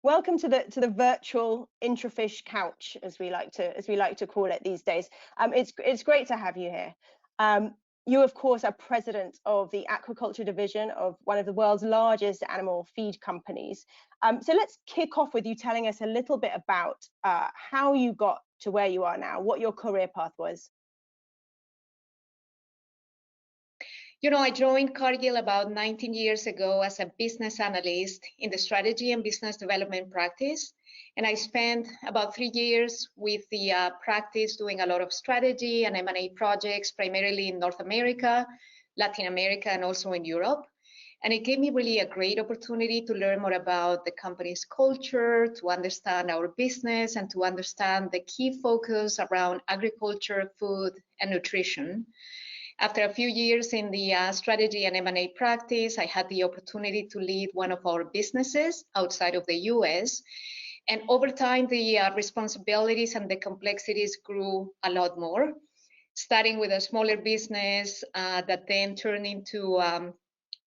Welcome to the virtual IntraFish couch, as we like to call it these days. It's great to have you here. You, of course, are president of the aquaculture division of one of the world's largest animal feed companies. So let's kick off with you telling us a little bit about how you got to where you are now, what your career path was. You know, I joined Cargill about 19 years ago as a business analyst in the strategy and business development practice. And I spent about 3 years with the practice doing a lot of strategy and M&A projects, primarily in North America, Latin America, and also in Europe. And it gave me really a great opportunity to learn more about the company's culture, to understand our business, and to understand the key focus around agriculture, food, and nutrition. After a few years in the strategy and M&A practice, I had the opportunity to lead one of our businesses outside of the US. And over time, the responsibilities and the complexities grew a lot more, starting with a smaller business that then turned into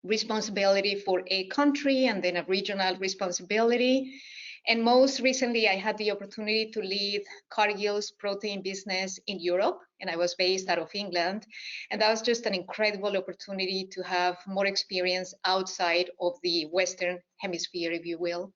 responsibility for a country and then a regional responsibility. And most recently, I had the opportunity to lead Cargill's protein business in Europe, and I was based out of England. And that was just an incredible opportunity to have more experience outside of the Western Hemisphere, if you will.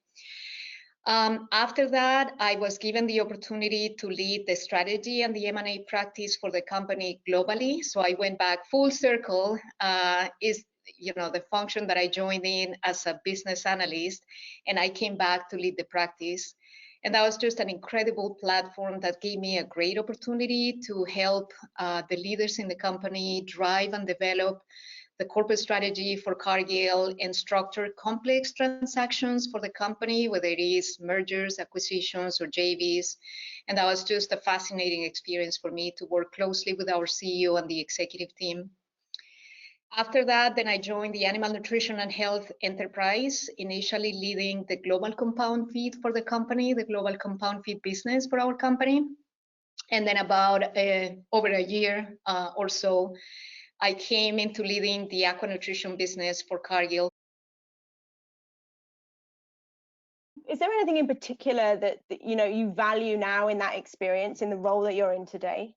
After that, I was given the opportunity to lead the strategy and the M&A practice for the company globally. So I went back full circle, the function that I joined in as a business analyst, and I came back to lead the practice. And that was just an incredible platform that gave me a great opportunity to help the leaders in the company drive and develop the corporate strategy for Cargill and structure complex transactions for the company, whether it is mergers, acquisitions, or JVs. And that was just a fascinating experience for me to work closely with our CEO and the executive team. After that, then I joined the Animal Nutrition and Health Enterprise, initially leading the global compound feed for the company, the global compound feed business for our company. And then about over a year or so, I came into leading the aqua nutrition business for Cargill. Is there anything in particular that you value now in that experience, in the role that you're in today?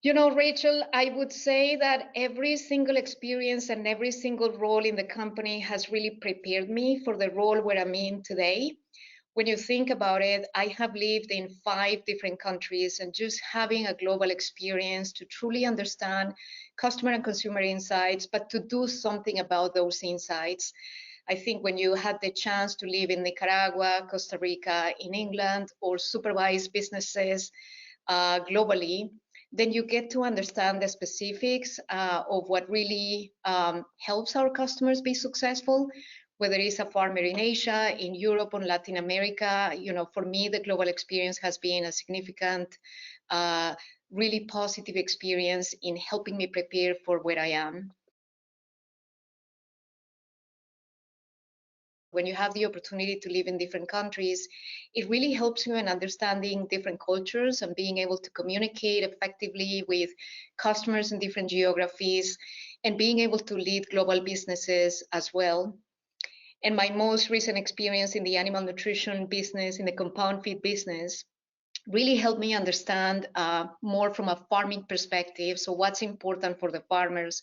You know, Rachel, I would say that every single experience and every single role in the company has really prepared me for the role where I'm in today. When you think about it, I have lived in 5 different countries, and just having a global experience to truly understand customer and consumer insights, but to do something about those insights. I think when you had the chance to live in Nicaragua, Costa Rica, in England, or supervise businesses globally, then you get to understand the specifics of what really helps our customers be successful, whether it's a farmer in Asia, in Europe, or Latin America. You know, for me, the global experience has been a significant, really positive experience in helping me prepare for where I am. When you have the opportunity to live in different countries, it really helps you in understanding different cultures and being able to communicate effectively with customers in different geographies and being able to lead global businesses as well. And my most recent experience in the animal nutrition business, in the compound feed business, really helped me understand more from a farming perspective. So what's important for the farmers?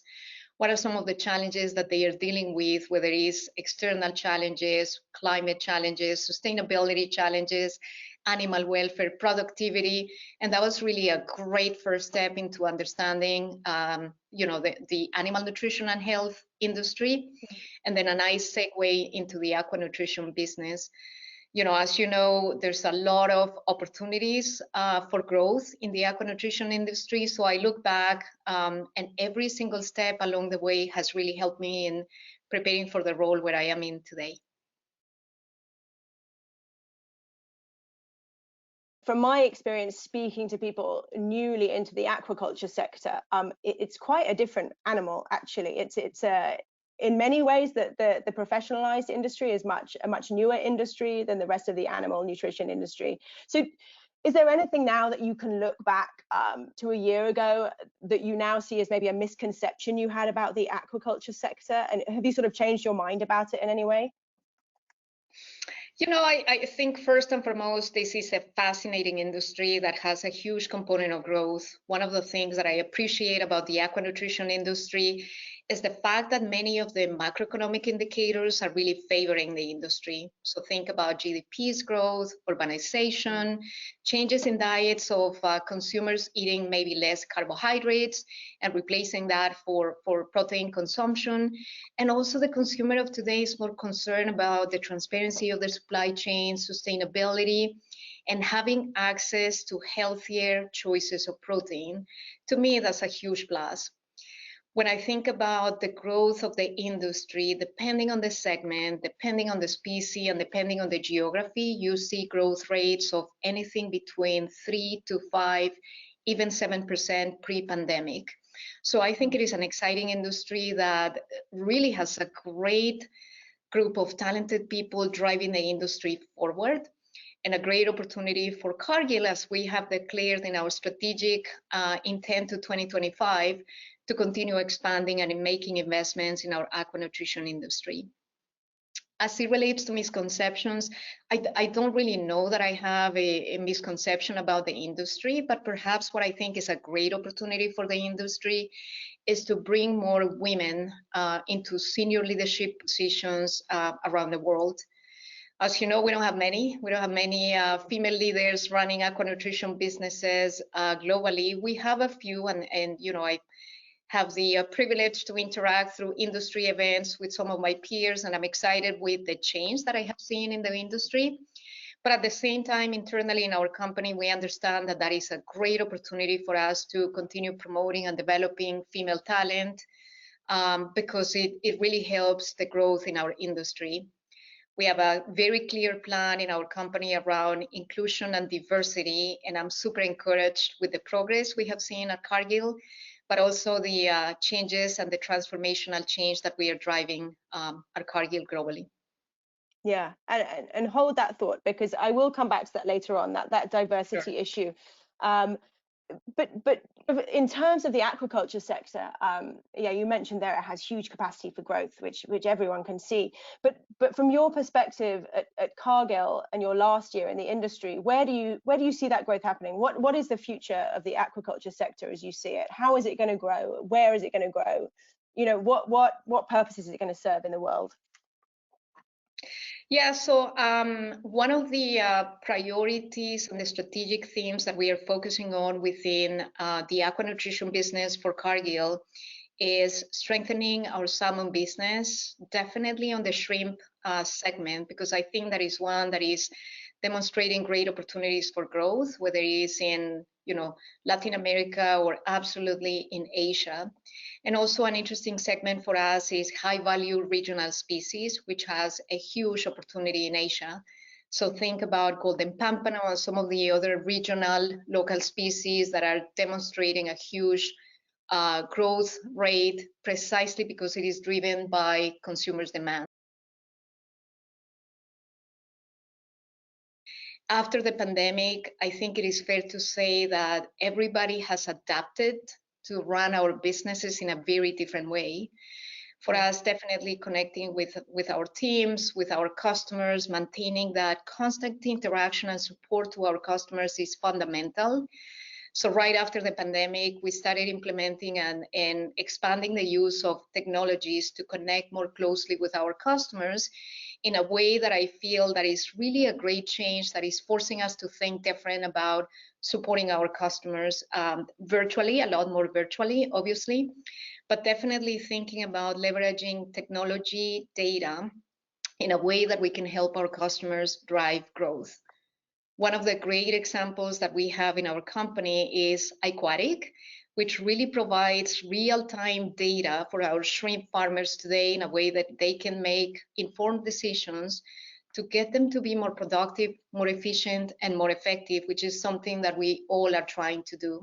What are some of the challenges that they are dealing with, whether it is external challenges, climate challenges, sustainability challenges, animal welfare, productivity? And that was really a great first step into understanding, the animal nutrition and health industry, and then a nice segue into the aqua nutrition business. You know, as you know, there's a lot of opportunities for growth in the aqua nutrition industry. So I look back and every single step along the way has really helped me in preparing for the role where I am in today. From my experience speaking to people newly into the aquaculture sector, it's quite a different animal, actually. It's in many ways that the professionalized industry is a much newer industry than the rest of the animal nutrition industry. So is there anything now that you can look back to a year ago that you now see as maybe a misconception you had about the aquaculture sector? And have you sort of changed your mind about it in any way? You know, I think first and foremost, this is a fascinating industry that has a huge component of growth. One of the things that I appreciate about the aqua nutrition industry is the fact that many of the macroeconomic indicators are really favoring the industry. So think about GDP's growth, urbanization, changes in diets of consumers eating maybe less carbohydrates and replacing that for protein consumption. And also the consumer of today is more concerned about the transparency of the supply chain, sustainability, and having access to healthier choices of protein. To me, that's a huge plus. When I think about the growth of the industry, depending on the segment, depending on the species, and depending on the geography, you see growth rates of anything between 3 to 5, even 7% pre-pandemic. So I think it is an exciting industry that really has a great group of talented people driving the industry forward, and a great opportunity for Cargill, as we have declared in our strategic intent to 2025, to continue expanding and in making investments in our aqua nutrition industry. As it relates to misconceptions, I don't really know that I have a misconception about the industry, but perhaps what I think is a great opportunity for the industry is to bring more women into senior leadership positions around the world. As you know, we don't have many. We don't have many female leaders running aqua nutrition businesses globally. We have a few, and you know, I have the privilege to interact through industry events with some of my peers, and I'm excited with the change that I have seen in the industry. But at the same time, internally in our company, we understand that that is a great opportunity for us to continue promoting and developing female talent because it really helps the growth in our industry. We have a very clear plan in our company around inclusion and diversity, and I'm super encouraged with the progress we have seen at Cargill, but also the changes and the transformational change that we are driving at Cargill globally. Yeah, and hold that thought, because I will come back to that later on, that diversity Sure. issue. But in terms of the aquaculture sector, yeah, you mentioned there it has huge capacity for growth, which everyone can see. But from your perspective at Cargill and your last year in the industry, where do you see that growth happening? What is the future of the aquaculture sector as you see it? How is it going to grow? Where is it going to grow? You know, what purposes is it going to serve in the world? Yeah, so one of the priorities and the strategic themes that we are focusing on within the aqua nutrition business for Cargill is strengthening our salmon business, definitely on the shrimp segment, because I think that is one that is demonstrating great opportunities for growth, whether it is in Latin America or absolutely in Asia. And also an interesting segment for us is high value regional species, which has a huge opportunity in Asia. So think about golden pompano and some of the other regional local species that are demonstrating a huge growth rate precisely because it is driven by consumers' demand. After the pandemic, I think it is fair to say that everybody has adapted to run our businesses in a very different way. For us, definitely connecting with our teams, with our customers, maintaining that constant interaction and support to our customers is fundamental. So right after the pandemic, we started implementing and expanding the use of technologies to connect more closely with our customers in a way that I feel that is really a great change that is forcing us to think different about supporting our customers virtually, a lot more virtually, obviously, but definitely thinking about leveraging technology data in a way that we can help our customers drive growth. One of the great examples that we have in our company is Aquatic, which really provides real-time data for our shrimp farmers today in a way that they can make informed decisions to get them to be more productive, more efficient, and more effective, which is something that we all are trying to do.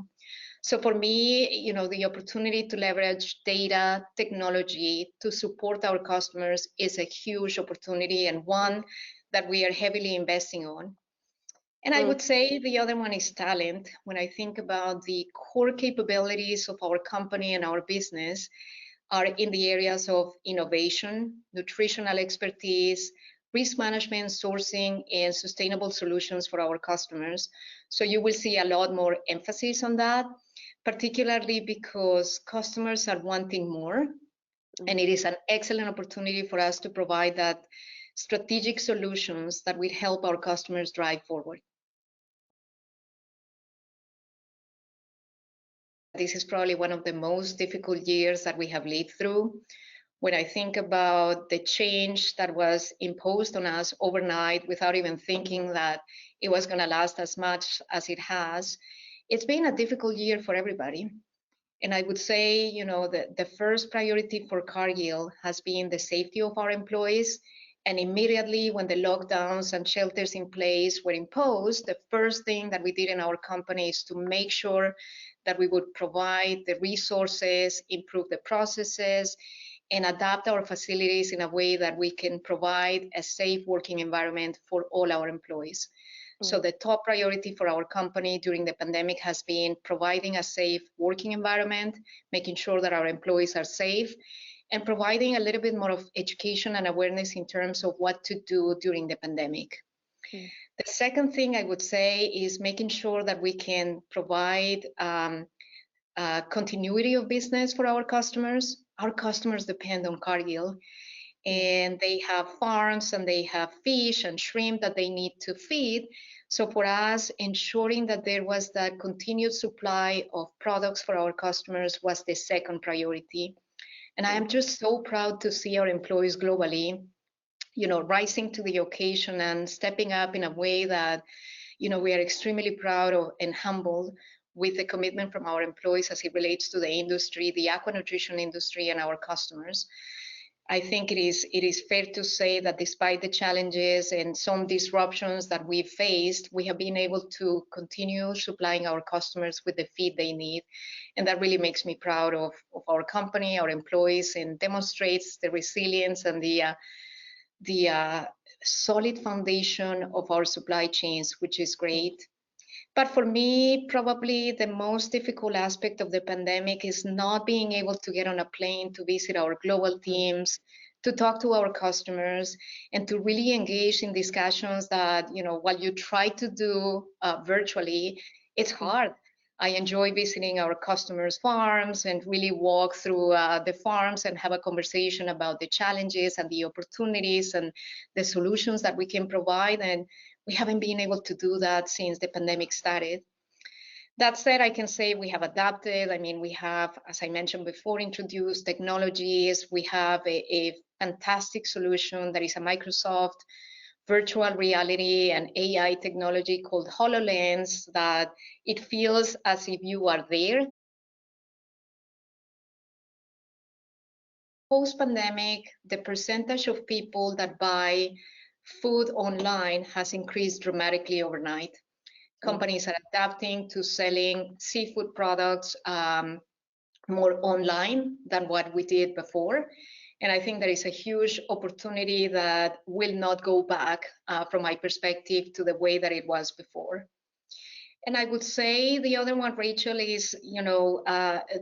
So for me, the opportunity to leverage data, technology to support our customers is a huge opportunity and one that we are heavily investing on. And I would say the other one is talent. When I think about the core capabilities of our company and our business are in the areas of innovation, nutritional expertise, risk management, sourcing, and sustainable solutions for our customers. So you will see a lot more emphasis on that, particularly because customers are wanting more. And it is an excellent opportunity for us to provide that strategic solutions that will help our customers drive forward. This is probably one of the most difficult years that we have lived through. When I think about the change that was imposed on us overnight without even thinking that it was going to last as much as it has, it's been a difficult year for everybody. And I would say, you know, the first priority for Cargill has been the safety of our employees. And immediately when the lockdowns and shelters in place were imposed, the first thing that we did in our company is to make sure that we would provide the resources, improve the processes, and adapt our facilities in a way that we can provide a safe working environment for all our employees. So the top priority for our company during the pandemic has been providing a safe working environment, making sure that our employees are safe, and providing a little bit more of education and awareness in terms of what to do during the pandemic. The second thing I would say is making sure that we can provide continuity of business for our customers. Our customers depend on Cargill, and they have farms and they have fish and shrimp that they need to feed. So for us, ensuring that there was that continued supply of products for our customers was the second priority. And I am just so proud to see our employees globally, you know, rising to the occasion and stepping up in a way that, you know, we are extremely proud of and humbled with the commitment from our employees as it relates to the industry, the aqua nutrition industry, and our customers. I think it is fair to say that despite the challenges and some disruptions that we've faced, we have been able to continue supplying our customers with the feed they need. And that really makes me proud of our company, our employees, and demonstrates the resilience and the solid foundation of our supply chains, which is great. But for me, probably the most difficult aspect of the pandemic is not being able to get on a plane to visit our global teams, to talk to our customers, and to really engage in discussions that, you know, while you try to do virtually, it's hard. I enjoy visiting our customers' farms and really walk through the farms and have a conversation about the challenges and the opportunities and the solutions that we can provide. And we haven't been able to do that since the pandemic started. That said, I can say we have adapted. I mean, we have, as I mentioned before, introduced technologies. We have a fantastic solution that is a Microsoft virtual reality and AI technology called HoloLens that it feels as if you are there. Post-pandemic, the percentage of people that buy food online has increased dramatically overnight. Companies are adapting to selling seafood products more online than what we did before. And I think there is a huge opportunity that will not go back from my perspective to the way that it was before. And I would say the other one, Rachel, is, you know,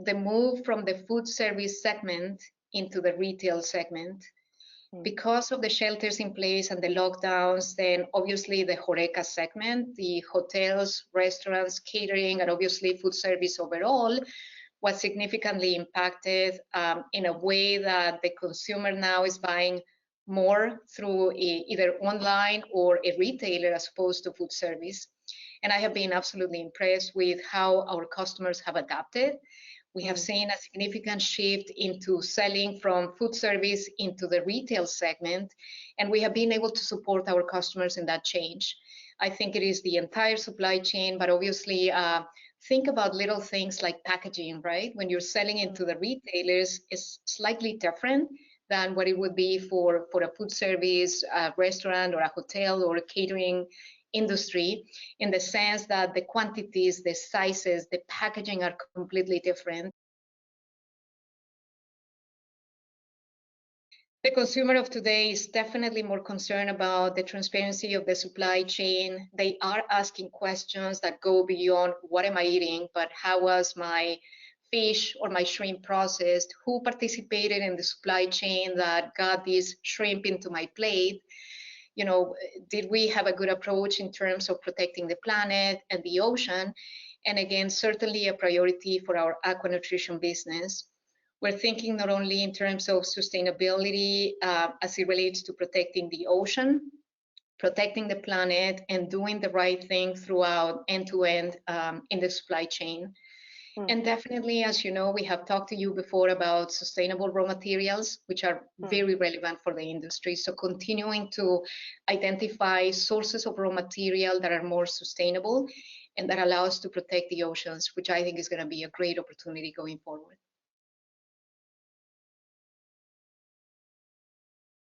the move from the food service segment into the retail segment. Because of the shelters in place and the lockdowns, then obviously the HoReCa segment, the hotels, restaurants, catering, and obviously food service overall was significantly impacted in a way that the consumer now is buying more through either online or a retailer as opposed to food service. And I have been absolutely impressed with how our customers have adapted. We have seen a significant shift into selling from food service into the retail segment, and we have been able to support our customers in that change. I think it is the entire supply chain, but obviously think about little things like packaging, right? When you're selling into the retailers, it's slightly different than what it would be for a food service, a restaurant, or a hotel, or a catering industry, in the sense that the quantities, the sizes, the packaging are completely different. The consumer of today is definitely more concerned about the transparency of the supply chain. They are asking questions that go beyond what am I eating, but how was my fish or my shrimp processed? Who participated in the supply chain that got this shrimp into my plate? did we have a good approach in terms of protecting the planet and the ocean? And again, certainly a priority for our aqua nutrition business. We're thinking not only in terms of sustainability as it relates to protecting the ocean, protecting the planet, and doing the right thing throughout end-to-end in the supply chain. And definitely, as you know, we have talked to you before about sustainable raw materials, which are very relevant for the industry. So continuing to identify sources of raw material that are more sustainable and that allow us to protect the oceans, which I think is going to be a great opportunity going forward.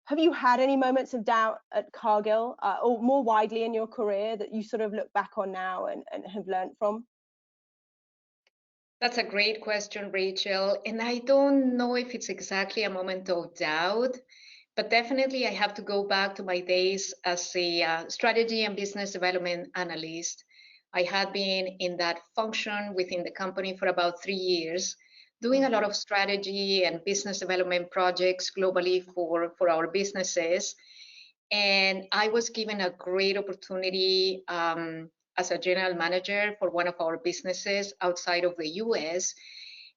Have you had any moments of doubt at Cargill or more widely in your career that you sort of look back on now and have learned from? That's a great question, Rachel. And I don't know if it's exactly a moment of doubt, but definitely I have to go back to my days as a strategy and business development analyst. I had been in that function within the company for about 3 years, doing a lot of strategy and business development projects globally for our businesses. And I was given a great opportunity as a general manager for one of our businesses outside of the US.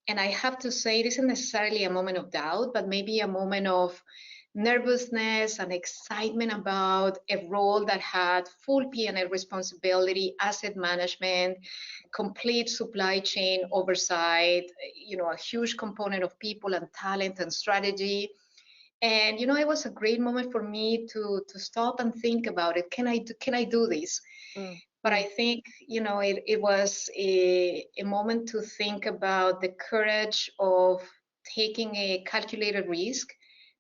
And I have to say, it isn't necessarily a moment of doubt, but maybe a moment of nervousness and excitement about a role that had full P&L responsibility, asset management, complete supply chain oversight, a huge component of people and talent and strategy. And it was a great moment for me to stop and think about it. Can I do this? But I think it was a moment to think about the courage of taking a calculated risk,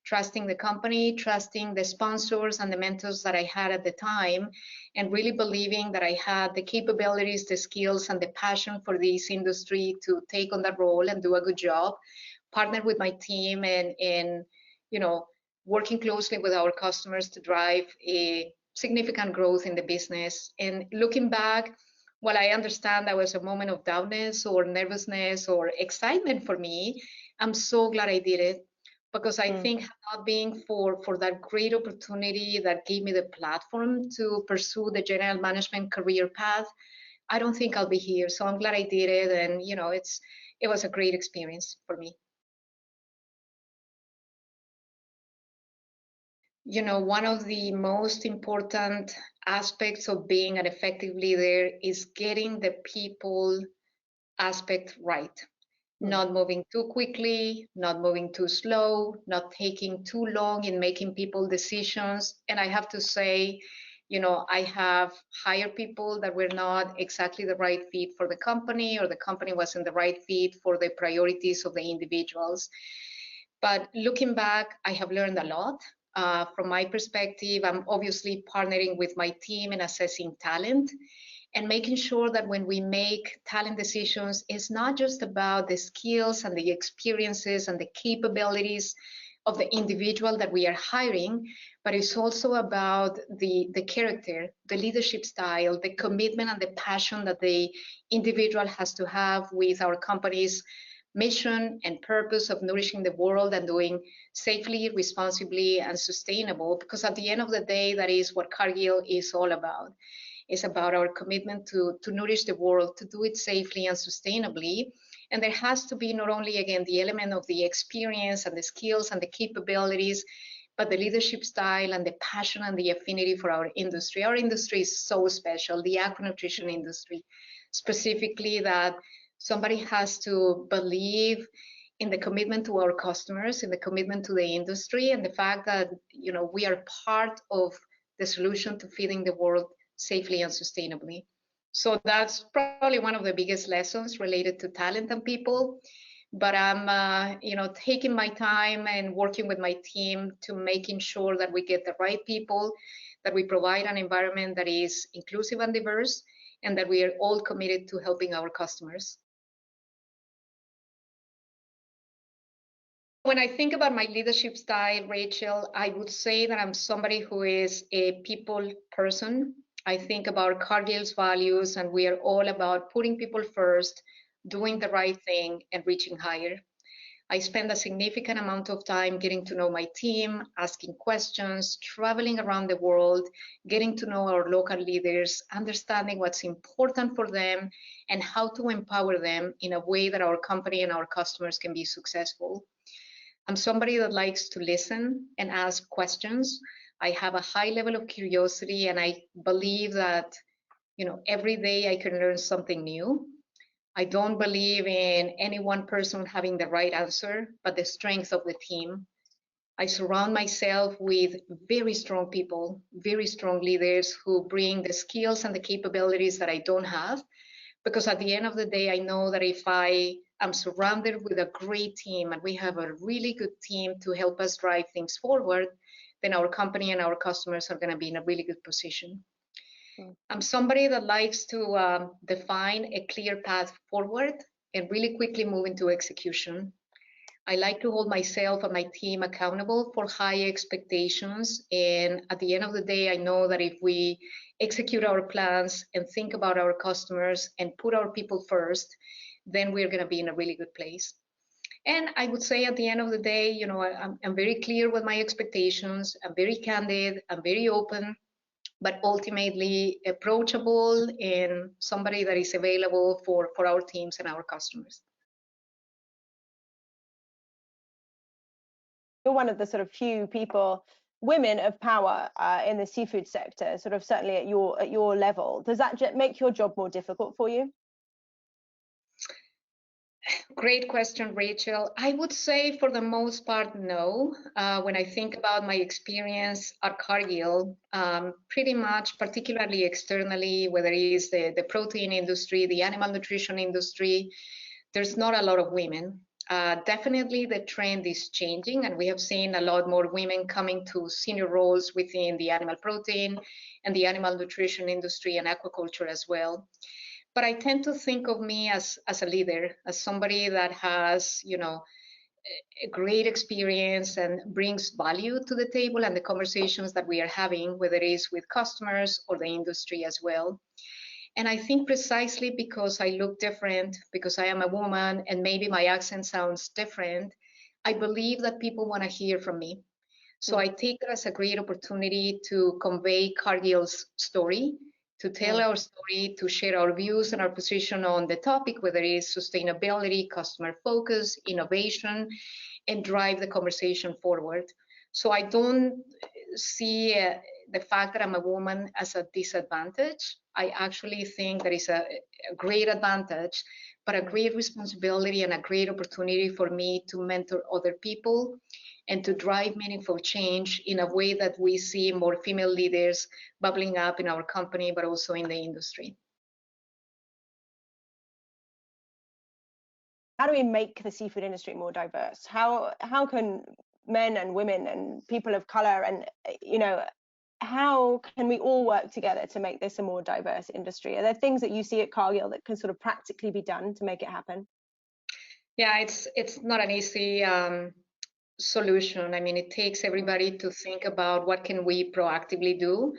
trusting the company, trusting the sponsors and the mentors that I had at the time, and really believing that I had the capabilities, the skills, and the passion for this industry to take on that role and do a good job, partner with my team and working closely with our customers to drive a significant growth in the business. And looking back, while I understand that was a moment of doubtness or nervousness or excitement for me, I'm so glad I did it, because I think not being for that great opportunity that gave me the platform to pursue the general management career path, I don't think I'll be here. So I'm glad I did it, and it was a great experience for me. One of the most important aspects of being an effective leader is getting the people aspect right. Not moving too quickly, not moving too slow, not taking too long in making people decisions. And I have to say, I have hired people that were not exactly the right fit for the company, or the company wasn't the right fit for the priorities of the individuals. But looking back, I have learned a lot. From my perspective, I'm obviously partnering with my team in assessing talent and making sure that when we make talent decisions, it's not just about the skills and the experiences and the capabilities of the individual that we are hiring, but it's also about the character, the leadership style, the commitment and the passion that the individual has to have with our company's mission and purpose of nourishing the world and doing safely, responsibly, and sustainable. Because at the end of the day, that is what Cargill is all about. It's about our commitment to nourish the world, to do it safely and sustainably. And there has to be not only, again, the element of the experience and the skills and the capabilities, but the leadership style and the passion and the affinity for our industry. Our industry is so special, the aqua nutrition industry, specifically, that somebody has to believe in the commitment to our customers, in the commitment to the industry, and the fact that we are part of the solution to feeding the world safely and sustainably. So that's probably one of the biggest lessons related to talent and people. But I'm taking my time and working with my team to making sure that we get the right people, that we provide an environment that is inclusive and diverse, and that we are all committed to helping our customers. When I think about my leadership style, Rachel, I would say that I'm somebody who is a people person. I think about Cargill's values, and we are all about putting people first, doing the right thing, and reaching higher. I spend a significant amount of time getting to know my team, asking questions, traveling around the world, getting to know our local leaders, understanding what's important for them, and how to empower them in a way that our company and our customers can be successful. I'm somebody that likes to listen and ask questions. I have a high level of curiosity, and I believe that, every day I can learn something new. I don't believe in any one person having the right answer, but the strength of the team. I surround myself with very strong people, very strong leaders who bring the skills and the capabilities that I don't have. Because at the end of the day, I know that if I am surrounded with a great team and we have a really good team to help us drive things forward, then our company and our customers are going to be in a really good position. I'm somebody that likes to define a clear path forward and really quickly move into execution. I like to hold myself and my team accountable for high expectations. And at the end of the day, I know that if we execute our plans and think about our customers and put our people first, then we're going to be in a really good place. And I would say at the end of the day, I'm very clear with my expectations. I'm very candid. I'm very open, but ultimately approachable and somebody that is available for our teams and our customers. You're one of the sort of few people, women of power in the seafood sector, sort of certainly at your level. Does that make your job more difficult for you? Great question, Rachel. I would say for the most part, no. When I think about my experience at Cargill, pretty much, particularly externally, whether it is the protein industry, the animal nutrition industry, there's not a lot of women. Definitely the trend is changing, and we have seen a lot more women coming to senior roles within the animal protein and the animal nutrition industry and aquaculture as well. But I tend to think of me as a leader, as somebody that has, a great experience and brings value to the table and the conversations that we are having, whether it is with customers or the industry as well. And I think precisely because I look different, because I am a woman and maybe my accent sounds different, I believe that people want to hear from me. So I take it as a great opportunity to convey Cargill's story, to tell our story, to share our views and our position on the topic, whether it is sustainability, customer focus, innovation, and drive the conversation forward. So I don't see the fact that I'm a woman as a disadvantage. I actually think that is a great advantage, but a great responsibility and a great opportunity for me to mentor other people and to drive meaningful change in a way that we see more female leaders bubbling up in our company, but also in the industry. How do we make the seafood industry more diverse? How can men and women and people of color and, how can we all work together to make this a more diverse industry? Are there things that you see at Cargill that can sort of practically be done to make it happen? Yeah, it's not an easy solution. I mean, it takes everybody to think about what can we proactively do.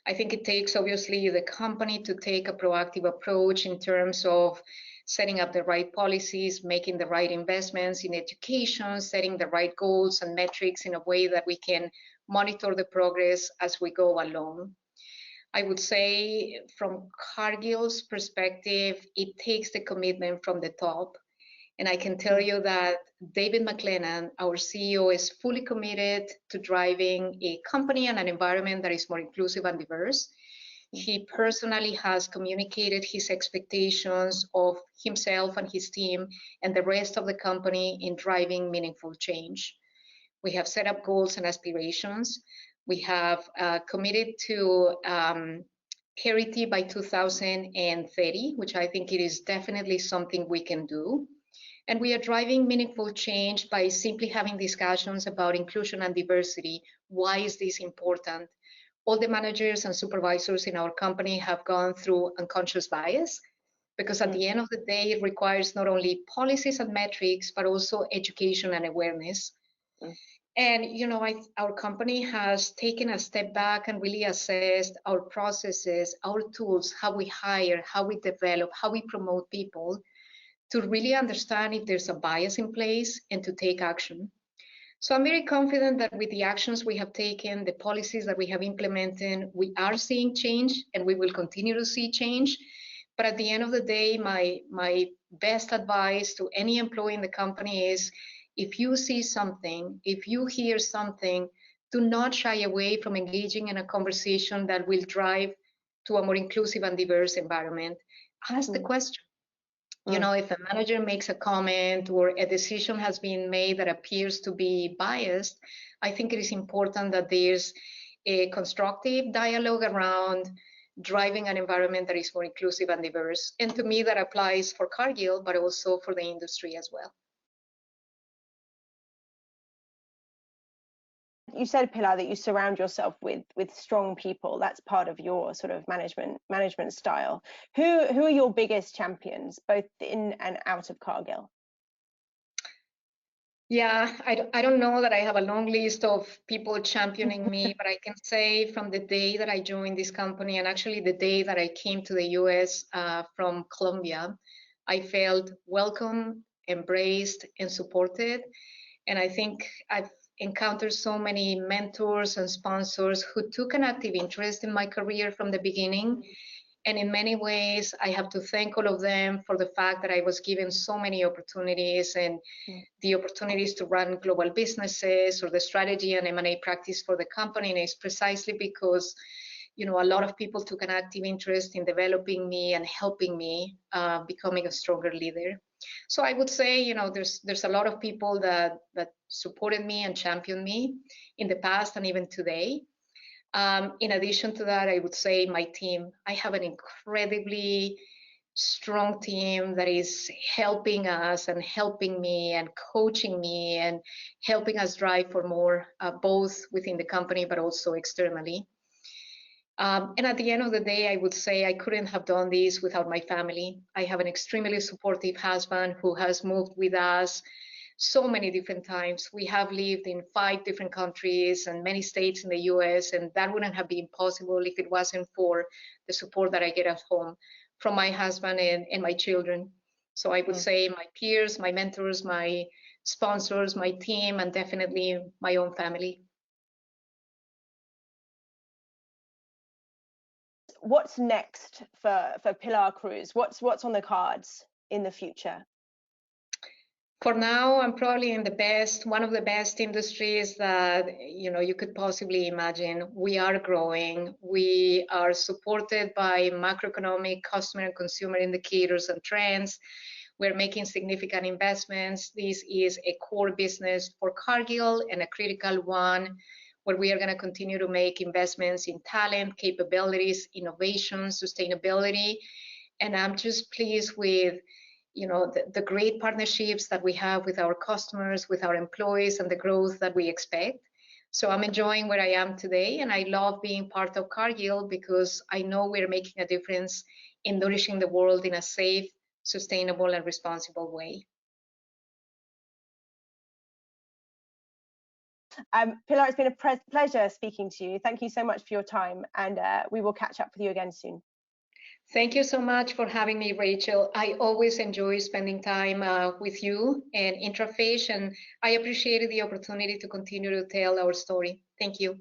I think it takes obviously the company to take a proactive approach in terms of setting up the right policies, making the right investments in education, setting the right goals and metrics in a way that we can monitor the progress as we go along. I would say from Cargill's perspective, it takes the commitment from the top. And I can tell you that David McLennan, our CEO, is fully committed to driving a company and an environment that is more inclusive and diverse. He personally has communicated his expectations of himself and his team and the rest of the company in driving meaningful change. We have set up goals and aspirations. We have committed to parity by 2030, which I think it is definitely something we can do. And we are driving meaningful change by simply having discussions about inclusion and diversity. Why is this important? All the managers and supervisors in our company have gone through unconscious bias, because at the end of the day, it requires not only policies and metrics, but also education and awareness. And, our company has taken a step back and really assessed our processes, our tools, how we hire, how we develop, how we promote people, to really understand if there's a bias in place and to take action. So I'm very confident that with the actions we have taken, the policies that we have implemented, we are seeing change and we will continue to see change. But at the end of the day, my best advice to any employee in the company is, if you see something, if you hear something, do not shy away from engaging in a conversation that will drive to a more inclusive and diverse environment. Ask the question. You know, if a manager makes a comment or a decision has been made that appears to be biased, I think it is important that there's a constructive dialogue around driving an environment that is more inclusive and diverse. And to me, that applies for Cargill, but also for the industry as well. You said, Pilar, that you surround yourself with strong people. That's part of your sort of management style. Who are your biggest champions, both in and out of Cargill? Yeah, I don't know that I have a long list of people championing me, but I can say from the day that I joined this company, and actually the day that I came to the US from Colombia, I felt welcome, embraced, and supported. And I think I've encountered so many mentors and sponsors who took an active interest in my career from the beginning. And in many ways, I have to thank all of them for the fact that I was given so many opportunities, and the opportunities to run global businesses or the strategy and M&A practice for the company. And it's precisely because, you know, a lot of people took an active interest in developing me and helping me becoming a stronger leader. So I would say, you know, there's a lot of people that supported me and championed me in the past and even today. In addition to that, I would say my team. I have an incredibly strong team that is helping us and helping me and coaching me and helping us drive for more, both within the company but also externally. And at the end of the day, I would say I couldn't have done this without my family. I have an extremely supportive husband who has moved with us so many different times. We have lived in 5 different countries and many states in the US, and that wouldn't have been possible if it wasn't for the support that I get at home from my husband and my children. So I would say my peers, my mentors, my sponsors, my team, and definitely my own family. What's next for Pilar Cruz? What's on the cards in the future? For now, I'm probably in one of the best industries that you could possibly imagine. We are growing. We are supported by macroeconomic, customer and consumer indicators and trends. We're making significant investments. This is a core business for Cargill and a critical one, where we are going to continue to make investments in talent, capabilities, innovation, sustainability. And I'm just pleased with the great partnerships that we have with our customers, with our employees, and the growth that we expect. So I'm enjoying where I am today, and I love being part of Cargill because I know we're making a difference in nourishing the world in a safe, sustainable, and responsible way. Pilar, it's been a pleasure speaking to you. Thank you so much for your time, and we will catch up with you again soon. Thank you so much for having me, Rachel. I always enjoy spending time with you and IntraFish, and I appreciated the opportunity to continue to tell our story. Thank you.